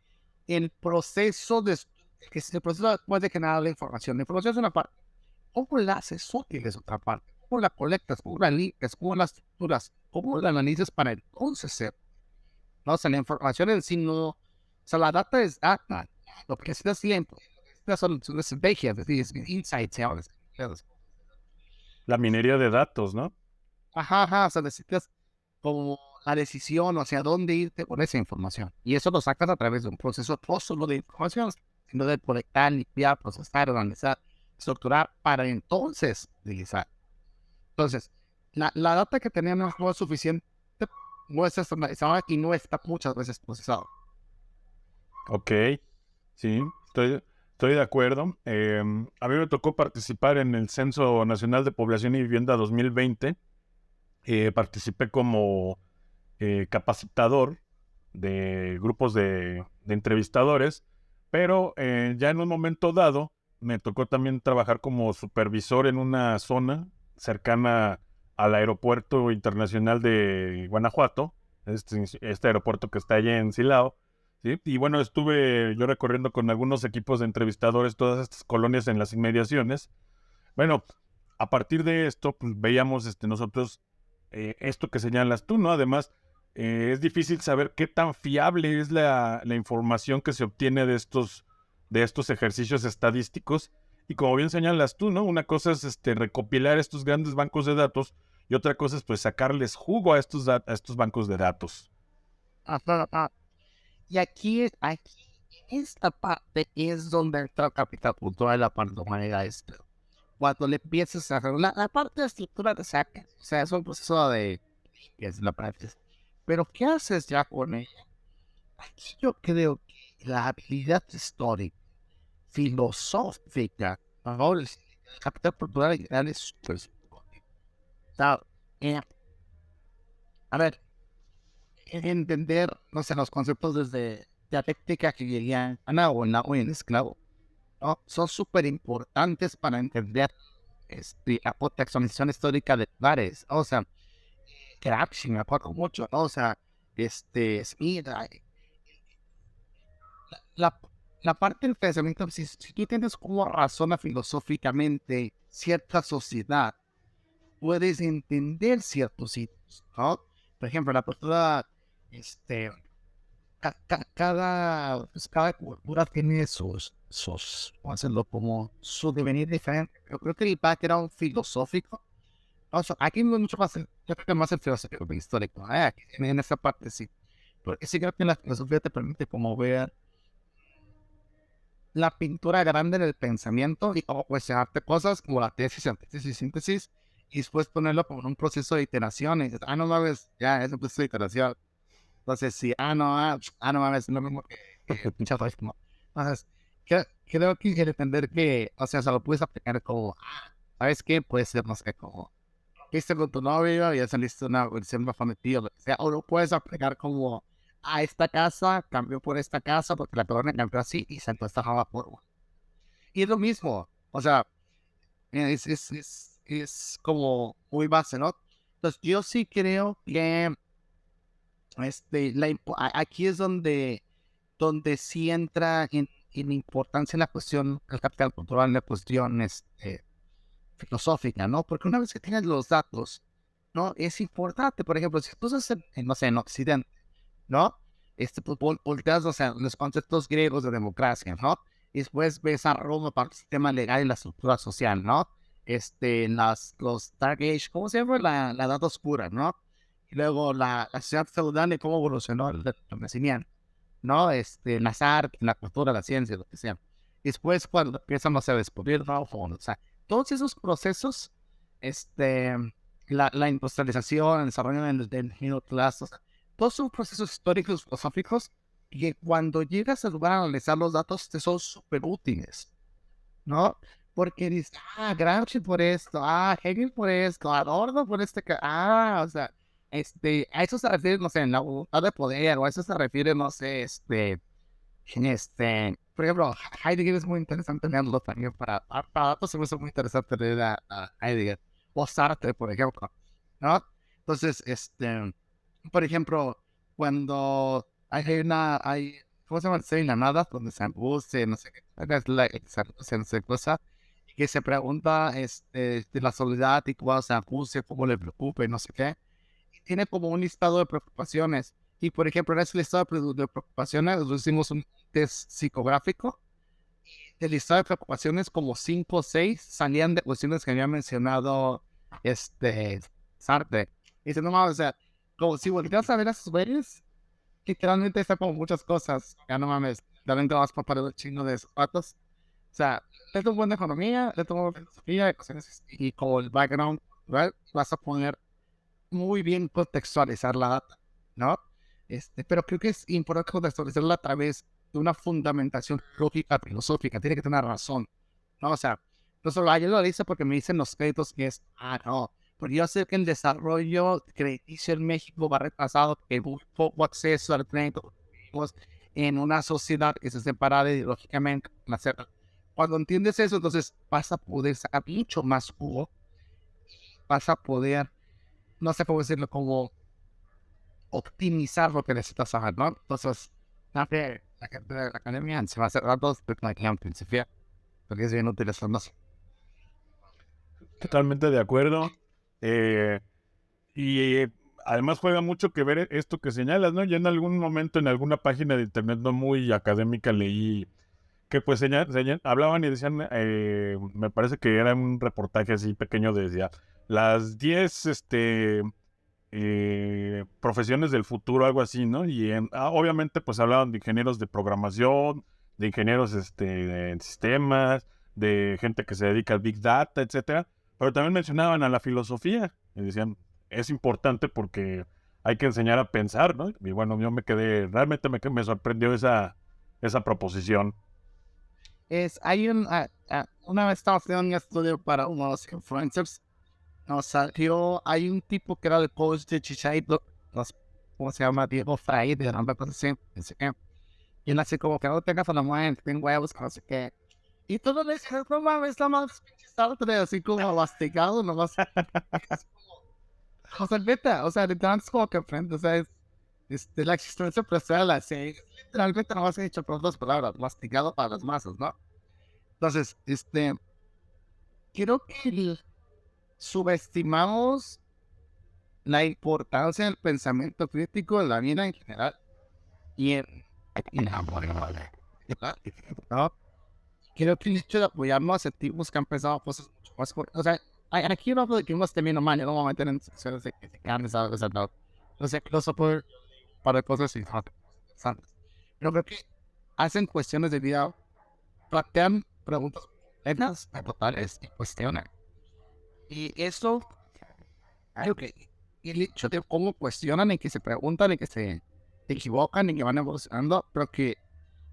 el proceso el proceso después de generar la información. La información es una parte. ¿Cómo la haces útil es otra parte? ¿Cómo la colectas? ¿Cómo la limpias? ¿Cómo la estructuras? ¿Cómo la analizas para entonces ser? No, o sea, la información en sí no. O sea, la data es data. Lo que necesitas siempre. Son estrategias, es decir, insights. La minería de datos, ¿no? Ajá, ajá. O sea, necesitas como la decisión o hacia dónde irte con esa información. Y eso lo sacas a través de un proceso no solo de información, sino de colectar, limpiar, procesar, organizar, estructurar para entonces utilizar. Entonces, la data que tenemos no es suficiente, no está estandarizada y no está muchas veces procesada. Ok. Sí, estoy de acuerdo. A mí me tocó participar en el Censo Nacional de Población y Vivienda 2020. Participé como capacitador de grupos de entrevistadores, pero ya en un momento dado me tocó también trabajar como supervisor en una zona cercana al Aeropuerto Internacional de Guanajuato, este aeropuerto que está allá en Silao, ¿sí? Y bueno, estuve yo recorriendo con algunos equipos de entrevistadores todas estas colonias en las inmediaciones. Bueno, a partir de esto, pues veíamos nosotros esto que señalas tú, ¿no? Además, es difícil saber qué tan fiable es la información que se obtiene de estos ejercicios estadísticos. Y como bien señalas tú, ¿no? Una cosa es recopilar estos grandes bancos de datos y otra cosa es pues sacarles jugo a a estos bancos de datos. Ajá, ajá. Y aquí, en esta parte es donde entra el capital cultural y la parte de humanidades. Cuando le empiezas a hacer la parte de estructura de saca, o sea, es un proceso de limpieza en la práctica. Pero, ¿qué haces ya con ella? Aquí yo creo que la habilidad histórica, filosófica, ahora el capital cultural en general es súper importante. O sea, eh, a ver, entender, no sé, los conceptos desde dialéctica hegeliana o en esclavo, ¿no? Son súper importantes para entender la contextualización histórica de lugares. O sea, Gramsci me acuerdo mucho, ¿no? O sea, Smith, la, la parte del pensamiento, si tú entiendes cómo razona filosóficamente cierta sociedad, puedes entender ciertos sitios, ¿no? Por ejemplo, la postura, este, cada cultura tiene vamos a hacerlo como su devenir diferente. Yo creo que el impacto era un filosófico. O sea, aquí no es mucho más, yo creo que más el filosófico que el histórico. Aquí, en esa parte sí. Porque sí creo que la filosofía te permite como ver la pintura grande del pensamiento y como cuestionarte cosas como la tesis, antítesis y síntesis y después ponerlo como en un proceso de iteración y dices, no mames, ya es un proceso de iteración. Entonces, sí, no mames, es lo mismo que pinche algoritmo. Entonces, creo que el entender que, o sea, se lo puedes aplicar como, ¿sabes qué? Puede ser, no sé, como, viste con tu novio y ya saliste una versión más familiar, o lo que sea, o lo puedes aplicar como, esta casa cambió por esta casa porque la colonia cambió así y se empezó a por una. Y es lo mismo, o sea, es como muy base, ¿no? Entonces, yo sí creo que aquí es donde sí entra en importancia la cuestión, el capital cultural, la cuestión filosófica, ¿no? Porque una vez que tienes los datos, ¿no? Es importante, por ejemplo, si tú estás no sé, en Occidente, ¿no? Pues volteas, o sea, los conceptos griegos de democracia, ¿no? Y después ves a Roma para el sistema legal y la estructura social, ¿no? Los Dark Age, ¿cómo se llama? La Edad Oscura, ¿no? Y luego la sociedad feudal y cómo evolucionó el Renacimiento, ¿no? Las artes, la cultura, la ciencia, lo que sea. Y después cuando empiezan, no sé, a descubrir, ¿no? O sea, todos esos procesos, este, la industrialización, el desarrollo del middle class, o sea, todos son procesos históricos, filosóficos, que cuando llegas al lugar a analizar los datos te son súper útiles, ¿no? Porque dices, Gramsci por esto, Hegel por esto, Adorno por o sea, A eso se refiere, no sé, en la voluntad de poder, o a eso se refiere, no sé, por ejemplo, Heidegger es muy interesante leerlo también para datos se me hizo muy interesante leer a Heidegger, o Sartre, por ejemplo, ¿no? Entonces, por ejemplo, cuando ¿cómo se llama? Hay una nada donde se angustia, no sé qué, se angustia, no sé qué cosa, y que se pregunta, de la soledad y cómo se angustia, cómo le preocupa y no sé qué, y tiene como un listado de preocupaciones, y por ejemplo, en ese listado de preocupaciones, hicimos un test psicográfico, el listado de preocupaciones, como 5 o 6 salían de cuestiones que había mencionado Sartre. Y dice, no mames, o sea, como si volteas a ver a sus güeyes, literalmente está como muchas cosas. Ya no mames, realmente vas a parar un chingo de zapatos. O sea, le tomo buena economía, le tomo filosofía, ecuaciones y como el background, ¿right? Vas a poner muy bien contextualizar la data, ¿no? Pero creo que es importante contextualizarla a través de una fundamentación lógica, filosófica, tiene que tener una razón, ¿no? O sea, no solo yo lo dice porque me dicen los créditos que es, no, porque yo sé que el desarrollo crediticio en México va retrasado, que hay muy poco acceso al crédito, vivimos en una sociedad que se separa ideológicamente, etc. Cuando entiendes eso, entonces vas a poder sacar mucho más jugo, vas a poder, no sé cómo decirlo, como optimizar lo que necesitas hacer, ¿no? Entonces, la gente de la academia se va a hacer datos de la filosofía, porque es bien útil eso, ¿no? Totalmente de acuerdo. Eh, y además juega mucho que ver esto que señalas, ¿no? Yo en algún momento en alguna página de internet no muy académica leí que pues hablaban y decían, me parece que era un reportaje así pequeño, decía, las 10 profesiones del futuro, algo así, ¿no? Y obviamente pues hablaban de ingenieros de programación, de ingenieros de sistemas, de gente que se dedica al Big Data, etcétera, pero también mencionaban a la filosofía y decían, es importante porque hay que enseñar a pensar, ¿no? Y bueno, yo me quedé, realmente me sorprendió esa proposición. Una vez estaba haciendo un estudio para unos influencers, nos salió, hay un tipo que era el coach de Chichaito, ¿cómo se llama? Diego Fraide, una cosa así, no sé qué. Y él así como que no tengas a la mujer, ten huevos, no sé qué. Y todo le dije, no mames, la más pinche Sartre, así como masticado, nomás. O sea, neta, o sea, literalmente es como que aprende, o sea, la existencia personal, así, literalmente nomás he dicho por dos palabras, masticado para las masas, ¿no? Entonces, creo que subestimamos la importancia del pensamiento crítico en la vida en general y en la moral, ¿no? Creo que el hecho de apoyarnos a sentimos que han pensado cosas mucho más o sea, aquí no hablo de que uno esté bien o mal, yo no me voy a meter en secciones de que se carne, ¿sabes? O sea, no. No sé, incluso para cosas interesantes. Pero creo que hacen cuestiones de vida, plantean preguntas complejas, totales, y cuestionan. Y eso, algo que, y el hecho de cómo cuestionan y que se preguntan y que se equivocan y que van evolucionando, pero que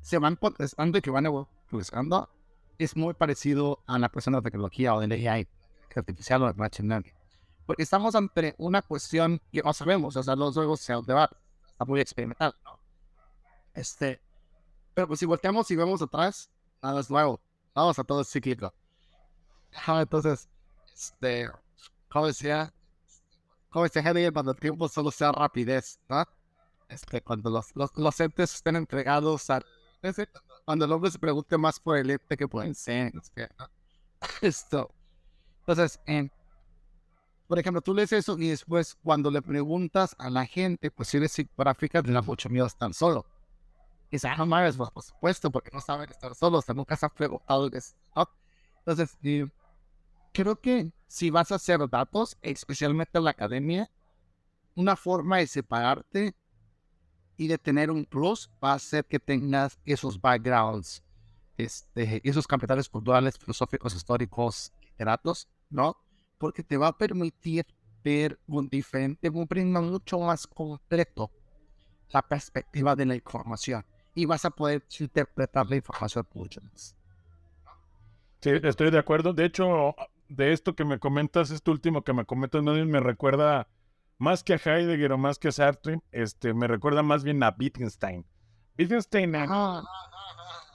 se van contestando y que van evolucionando, es muy parecido a la cuestión de la tecnología o del AI artificial o del machine learning. Porque estamos ante una cuestión que no sabemos, o sea, los juegos se debate, está muy experimental, ¿no? Pero pues si volteamos y vemos atrás, nada es nuevo, vamos a todo es cíclico. Entonces, este, como decía, Heidegger, cuando el tiempo solo sea rapidez, ¿no? Cuando los entes estén entregados a... cuando el hombre se pregunte más por el ente que por el ser, ¿no? Esto. Entonces, por ejemplo, tú lees eso y después cuando le preguntas a la gente cuestiones psicográficas, le da mucho miedo estar solo. Y dice, no mames, pues, por supuesto, porque no saben estar solos, o sea, nunca se han preguntado eso, ¿no? Entonces, creo que si vas a hacer datos, especialmente en la academia, una forma de separarte y de tener un plus va a ser que tengas esos backgrounds, esos capitales culturales, filosóficos, históricos, literatos, ¿no? Porque te va a permitir ver un prisma mucho más completo la perspectiva de la información y vas a poder interpretar la información mucho más. Sí, estoy de acuerdo. De hecho, de esto que me comentas, esto último que me comentas, me recuerda más que a Heidegger o más que a Sartre, me recuerda más bien a Wittgenstein. Wittgenstein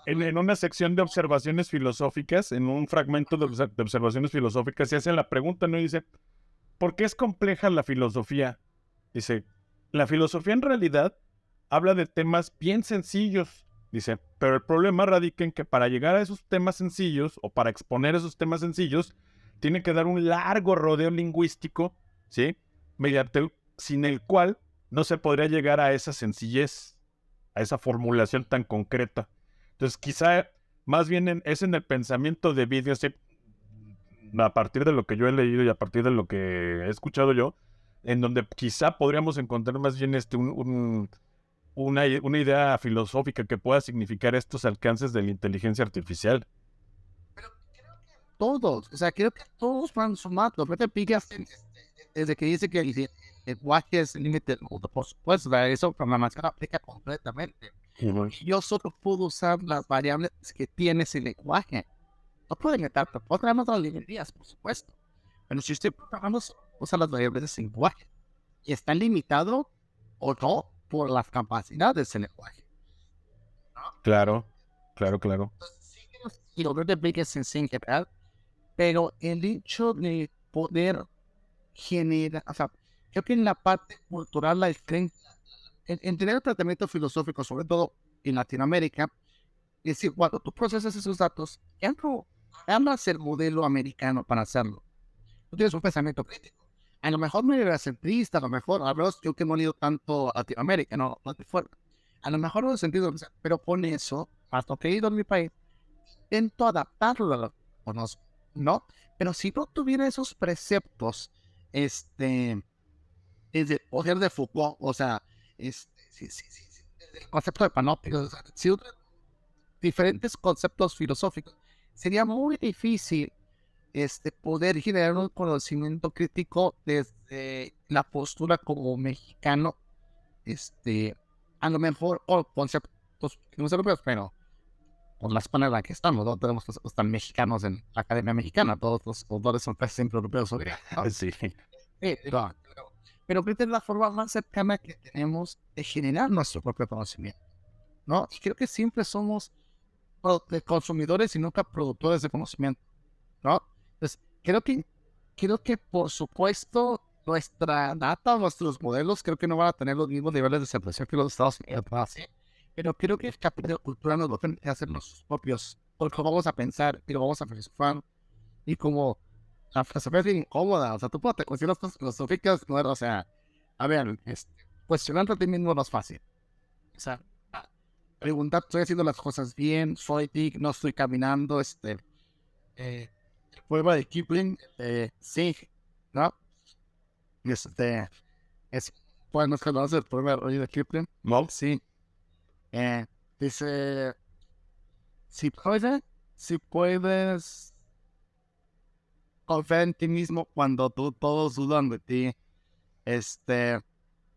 en una sección de observaciones filosóficas, en un fragmento de observaciones filosóficas, se hace la pregunta, ¿no? Y dice, ¿por qué es compleja la filosofía? Dice, la filosofía en realidad habla de temas bien sencillos, dice, pero el problema radica en que para llegar a esos temas sencillos o para exponer esos temas sencillos, tiene que dar un largo rodeo lingüístico, ¿sí? Sin el cual no se podría llegar a esa sencillez, a esa formulación tan concreta. Entonces, quizá más bien es en el pensamiento de Wittgenstein, a partir de lo que yo he leído y a partir de lo que he escuchado yo, en donde quizá podríamos encontrar más bien una idea filosófica que pueda significar estos alcances de la inteligencia artificial. Todos, o sea, creo que todos van sumando. Pero desde que dice que el lenguaje es el límite del mundo, por supuesto, o sea, eso programación aplica completamente. Uh-huh. Yo solo puedo usar las variables que tiene ese lenguaje. No puedo inventar, pero puedo programar las librerías, por supuesto. Pero si estoy programando, usa las variables de ese lenguaje. Y está limitado o no por las capacidades del lenguaje. Claro, claro, claro. Y lo de Vegas en general, pero el hecho de poder generar, o sea, creo que en la parte cultural la diferencia, en tener el tratamiento filosófico, sobre todo en Latinoamérica, es decir, cuando tú procesas esos datos, ya no amas el modelo americano para hacerlo. Tú tienes un pensamiento crítico. A lo mejor no era centrista, a lo mejor, a menos yo que no he leído tanto a Latinoamérica, no es fuerte. A lo mejor no he sentido, pero con eso, más lo que he ido en mi país, intento adaptarlo a lo que conozco, ¿no? Pero si no tuviera esos preceptos, desde el poder de Foucault, o sea, el concepto de panóptico, o sea, si diferentes conceptos filosóficos, sería muy difícil poder generar un conocimiento crítico desde la postura como mexicano, a lo mejor, o conceptos no sé, pero por la España en la que estamos, no tenemos conceptos tan mexicanos en la Academia Mexicana, todos los autores son casi siempre europeos o griegos, ¿no? Sí. Pero creo que es la forma más cercana que tenemos de generar nuestro propio conocimiento, ¿no? Y creo que siempre somos consumidores y nunca productores de conocimiento, ¿no? Entonces, creo que por supuesto nuestra data, nuestros modelos, creo que no van a tener los mismos niveles de separación que los Estados Unidos, ¿no? ¿Sí? Pero creo que el capital cultural nos va a permitir hacer nuestros propios, porque lo vamos a pensar y lo vamos a filosofar, y como la filosofía es bien incómoda, o sea, tú puedes cuestionar cosas filosóficas, no, o sea, a ver, cuestionarte a ti mismo no es fácil, o sea, preguntar, estoy haciendo las cosas bien, soy tic, no estoy caminando, el poema de Kipling, sí, ¿no? Es, bueno, es que no es el poema de Kipling, ¿No? sí, dice, si puedes confiar en ti mismo cuando todos dudan de ti,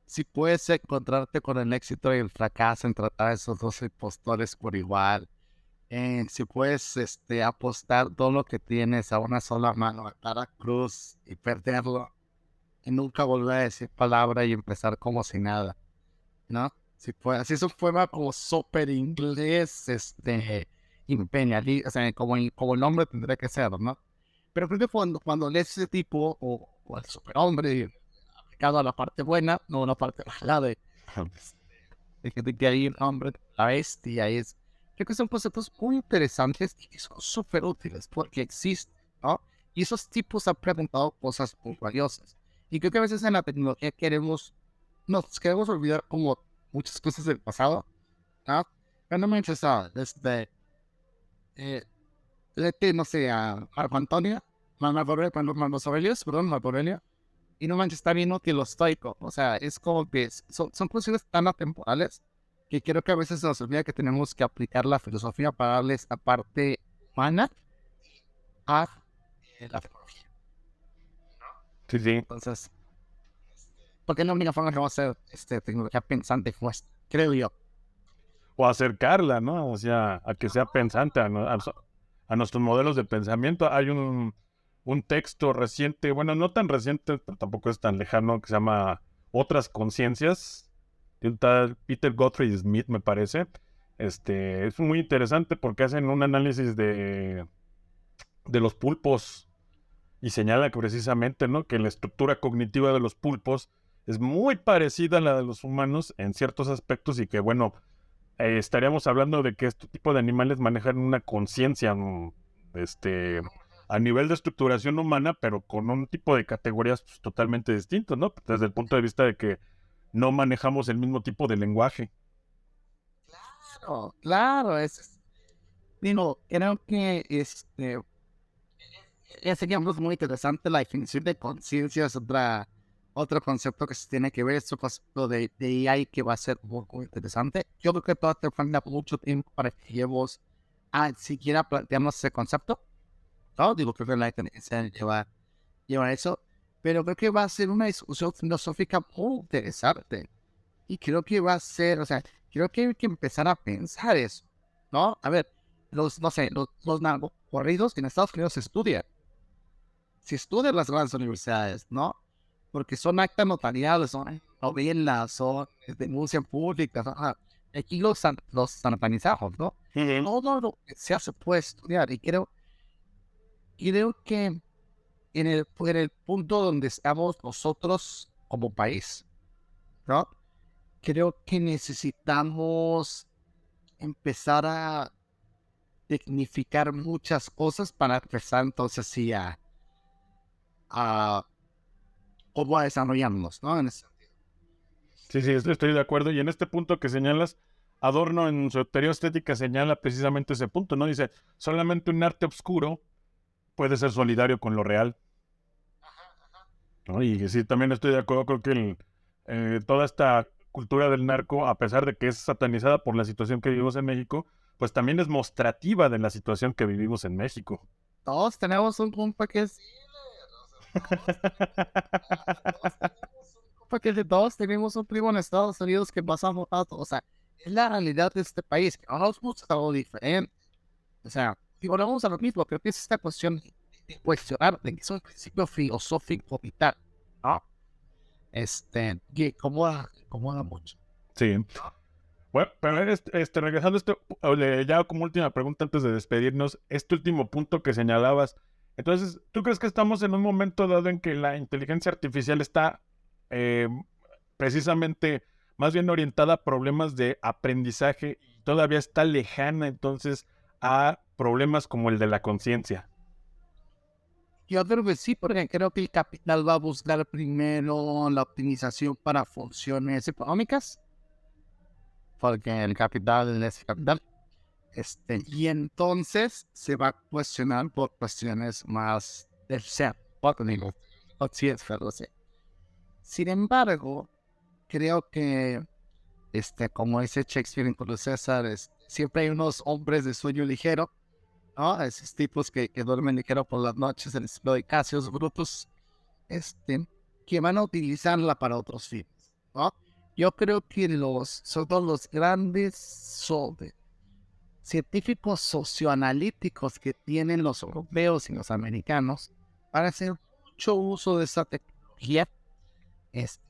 si puedes encontrarte con el éxito y el fracaso en tratar a esos dos impostores por igual, si puedes apostar todo lo que tienes a una sola mano, atar a cruz y perderlo, y nunca volver a decir palabra y empezar como si nada, ¿no? Si puedes, así es un poema como súper inglés, imperialista, o sea, como el nombre tendría que ser, ¿no? Pero creo que cuando lees ese tipo, o el superhombre, aplicado a la parte buena, no a la parte mala de ahí el hombre, la bestia, creo que son conceptos muy interesantes y que son súper útiles porque existen, ¿no? Y esos tipos han preguntado cosas muy valiosas. Y creo que a veces en la tecnología nos queremos olvidar como muchas cosas del pasado, ¿no? Pero no me interesa, no sé, a Marco Antonio, Marcos Aurelius, perdón, Marco Aurelio, y no manches, está bien útil lo estoico. O sea, es como que son cuestiones tan atemporales que creo que a veces se nos olvida que tenemos que aplicar la filosofía para darle esta parte humana a la tecnología. Sí, sí. Entonces, porque es la única forma que vamos a hacer tecnología pensante como esta, creo yo. O acercarla, ¿no? O sea, a que sea pensante a nuestros modelos de pensamiento. Hay un texto reciente, bueno, no tan reciente, pero tampoco es tan lejano, que se llama Otras Conciencias, de un tal Peter Godfrey Smith, me parece. Es muy interesante porque hacen un análisis de los pulpos y señala que precisamente, ¿no?, que la estructura cognitiva de los pulpos es muy parecida a la de los humanos en ciertos aspectos y que, bueno, estaríamos hablando de que este tipo de animales manejan una conciencia, este, a nivel de estructuración humana, pero con un tipo de categorías pues, totalmente distintos, ¿no? Desde el punto de vista de que no manejamos el mismo tipo de lenguaje. Claro, claro, creo que sería muy interesante. La definición de conciencia es otro concepto que se tiene que ver, este concepto de AI que va a ser muy interesante. Yo creo que todavía te falta mucho tiempo para que lleguemos a siquiera plantearnos ese concepto, ¿no? Digo, creo que la inteligencia lleva eso, pero creo que va a ser una discusión filosófica muy interesante. Y creo que va a ser, o sea, creo que hay que empezar a pensar eso, ¿no? A ver, no sé, los narcocorridos en Estados Unidos se estudian las grandes universidades, ¿no? Porque son actas notariales, son novelas, son denuncias públicas, ajá. Aquí los santanizamos, ¿no? Todo lo que se puede estudiar y creo que en el punto donde estamos nosotros como país, ¿no? Creo que necesitamos empezar a dignificar muchas cosas para empezar entonces sí a cómo a desarrollarnos, ¿no? Sí, sí, estoy de acuerdo. Y en este punto que señalas, Adorno en su teoría estética señala precisamente ese punto, ¿no? Dice, solamente un arte oscuro puede ser solidario con lo real, ¿no? Y sí, también estoy de acuerdo, creo que toda esta cultura del narco, a pesar de que es satanizada por la situación que vivimos en México, pues también es mostrativa de la situación que vivimos en México. Todos tenemos un compa que es compa que es de todos tenemos un primo en Estados Unidos que pasamos rato, o sea, es la realidad de este país, que no nos gusta algo diferente. O sea, y volvemos a lo mismo, creo que es esta cuestión de cuestionar, de que es un principio filosófico vital, ¿no? Que incomoda mucho. Sí. Bueno, pero regresando a esto, ya como última pregunta antes de despedirnos, este último punto que señalabas, entonces, ¿tú crees que estamos en un momento dado en que la inteligencia artificial está eh, precisamente más bien orientada a problemas de aprendizaje y todavía está lejana entonces a problemas como el de la conciencia? Yo creo que sí, porque creo que el capital va a buscar primero la optimización para funciones económicas, porque el capital es capital. Y entonces se va a cuestionar por cuestiones más del ser, o digo, o sí es verdad, sí. Sin embargo, creo que, como dice Shakespeare en Julio César, siempre hay unos hombres de sueño ligero, ¿no? Esos tipos que duermen ligero por las noches, el estilo de Cassius Brutus, que van a utilizarla para otros fines, ¿no? Yo creo que sobre todo los grandes científicos socioanalíticos que tienen los europeos y los americanos para hacer mucho uso de esa tecnología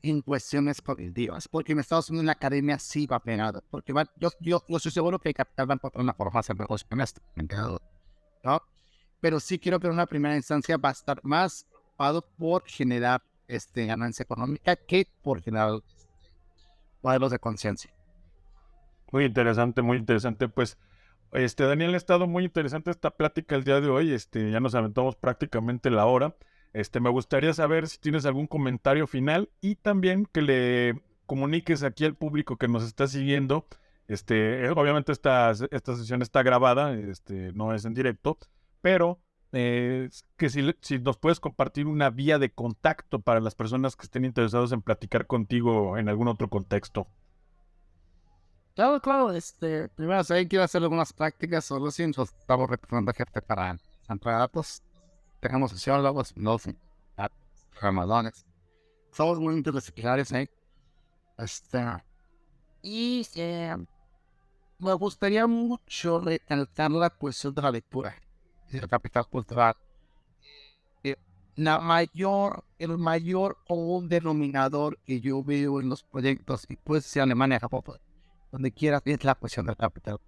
en cuestiones cognitivas, porque en Estados Unidos la academia sí va pegada, porque yo estoy seguro que el capital va a encontrar una forma de hacer negocio con esto, ¿no? Pero sí creo que en una primera instancia va a estar más preocupado por generar ganancia económica que por generar modelos de conciencia. Muy interesante, muy interesante. Pues, Daniel, ha estado muy interesante esta plática el día de hoy. Ya nos aventamos prácticamente la hora. Me gustaría saber si tienes algún comentario final y también que le comuniques aquí al público que nos está siguiendo. Obviamente esta sesión está grabada, no es en directo, pero que si nos puedes compartir una vía de contacto para las personas que estén interesados en platicar contigo en algún otro contexto. Claro, claro, primero sé quiero hacer algunas prácticas, solo si nos estamos reclutando gente para centro de datos. Tenemos sociólogos, no sé, ramadones. Somos muy interdisciplinarios, ¿eh? Este, y me gustaría mucho recalcar la cuestión de la lectura y el capital cultural. el mayor común denominador que yo veo en los proyectos, y puede ser Alemania, Japón, donde quieras, es la cuestión del capital,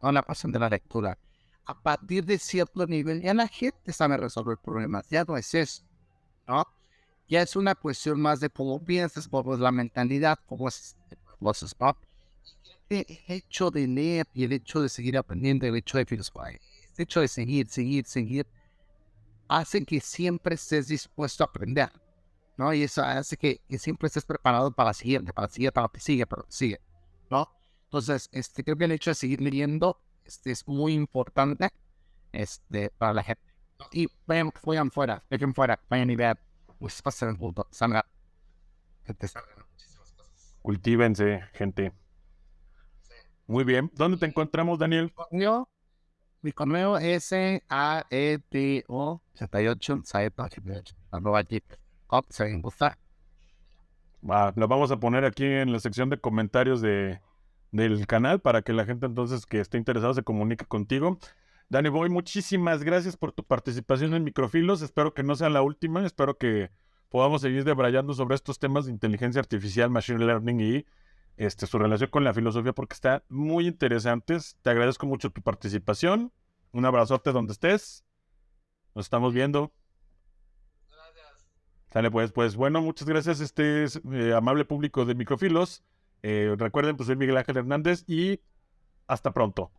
no la cuestión de la lectura. A partir de cierto nivel, ya la gente sabe resolver problemas, ya no es eso, ¿no? Ya es una cuestión más de cómo piensas, cómo es la mentalidad, cómo es los ¿no? El hecho de leer y el hecho de seguir aprendiendo, el hecho de filosofar, el hecho de seguir, hace que siempre estés dispuesto a aprender, ¿no? Y eso hace que siempre estés preparado para la siguiente, para lo que sigue, para lo que sigue, ¿no? Entonces, creo que el hecho de seguir leyendo, es muy importante, para la gente, ¿no? Y vayan fuera, vayan y vean, pues pasen el punto, salgan, que te salgan muchísimas cosas. Cultívense, gente. Muy bien. ¿Dónde te encontramos, Daniel? Mi correo es saeto88, saeto88, se me gusta. Lo vamos a poner aquí en la sección de comentarios del canal para que la gente entonces que esté interesada se comunique contigo. Dani Boy, muchísimas gracias por tu participación en Microfilos. Espero que no sea la última. Espero que podamos seguir debrayando sobre estos temas de inteligencia artificial, machine learning y su relación con la filosofía porque está muy interesantes. Te agradezco mucho tu participación. Un abrazote donde estés. Nos estamos viendo. Sale pues bueno, muchas gracias amable público de Microfilos. Recuerden, pues soy Miguel Ángel Hernández y hasta pronto.